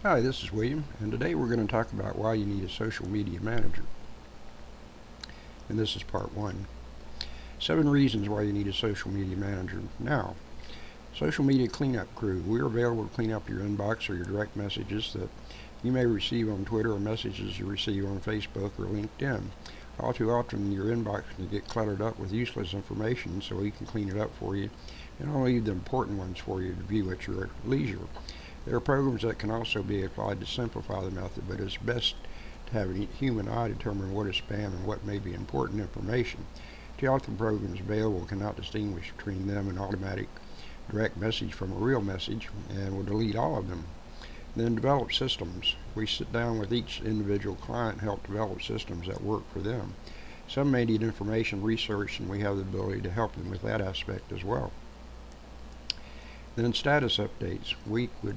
Hi, this is William, and today we're going to talk about why you need a social media manager. And this is part one. 7 reasons why you need a social media manager. Now, social media cleanup crew. We're available to clean up your inbox or your direct messages that you may receive on Twitter or messages you receive on Facebook or LinkedIn. All too often, your inbox can get cluttered up with useless information, so we can clean it up for you and only leave the important ones for you to view at your leisure. There are programs that can also be applied to simplify the method, but it's best to have a human eye determine what is spam and what may be important information. Too often programs available cannot distinguish between them and automatic direct message from a real message and will delete all of them. Then develop systems. We sit down with each individual client and help develop systems that work for them. Some may need information research, and we have the ability to help them with that aspect as well. Then status updates. We would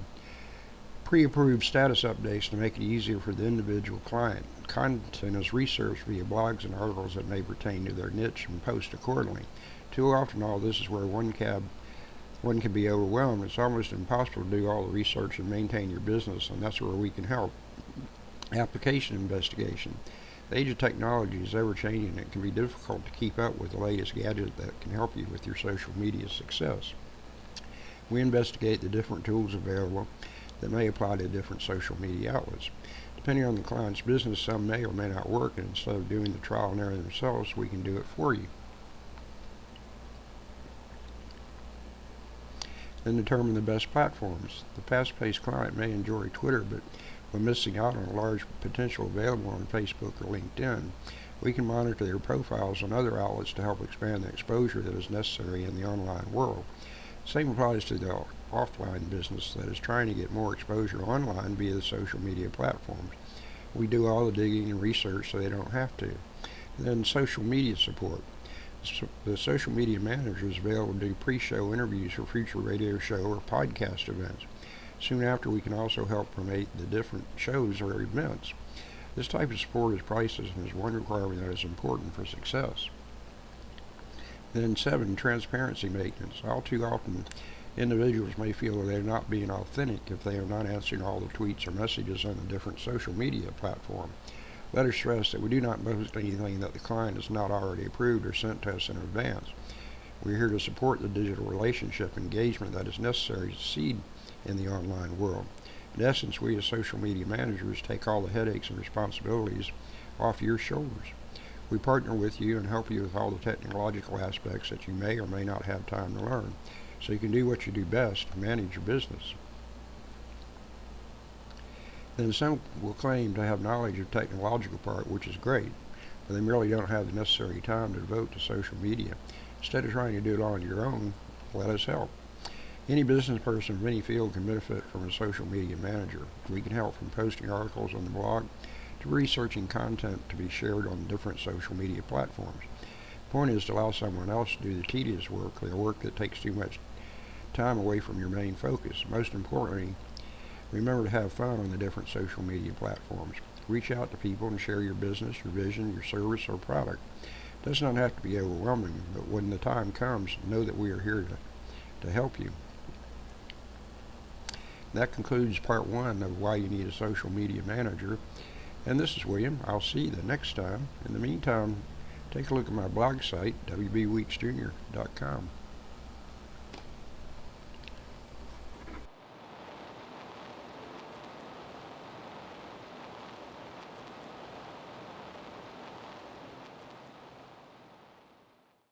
pre-approved status updates to make it easier for the individual client. Content is researched via blogs and articles that may pertain to their niche and post accordingly. Too often all this is where one can be overwhelmed. It's almost impossible to do all the research and maintain your business, and that's where we can help. Application investigation. The age of technology is ever changing, and it can be difficult to keep up with the latest gadget that can help you with your social media success. We investigate the different tools available that may apply to different social media outlets. Depending on the client's business, some may or may not work, and instead of doing the trial and error themselves, we can do it for you. Then determine the best platforms. The fast-paced client may enjoy Twitter, but when missing out on a large potential available on Facebook or LinkedIn, we can monitor their profiles on other outlets to help expand the exposure that is necessary in the online world. Same applies to the offline business that is trying to get more exposure online via the social media platforms. We do all the digging and research so they don't have to. Then social media support. The social media manager is available to do pre-show interviews for future radio show or podcast events. Soon after, we can also help promote the different shows or events. This type of support is priceless and is one requirement that is important for success. Then 7, transparency maintenance. All too often, individuals may feel that they're not being authentic if they are not answering all the tweets or messages on the different social media platforms. Let us stress that we do not post anything that the client has not already approved or sent to us in advance. We are here to support the digital relationship engagement that is necessary to succeed in the online world. In essence, we as social media managers take all the headaches and responsibilities off your shoulders. We partner with you and help you with all the technological aspects that you may or may not have time to learn, so you can do what you do best, manage your business. Then some will claim to have knowledge of the technological part, which is great, but they merely don't have the necessary time to devote to social media. Instead of trying to do it all on your own, let us help. Any business person of any field can benefit from a social media manager. We can help from posting articles on the blog to researching content to be shared on different social media platforms. The point is to allow someone else to do the tedious work, the work that takes too much time away from your main focus. Most importantly, remember to have fun on the different social media platforms. Reach out to people and share your business, your vision, your service, or product. It does not have to be overwhelming, but when the time comes, know that we are here to help you. That concludes part 1 of why you need a social media manager. And this is William. I'll see you the next time. In the meantime, take a look at my blog site, wbweeksjr.com.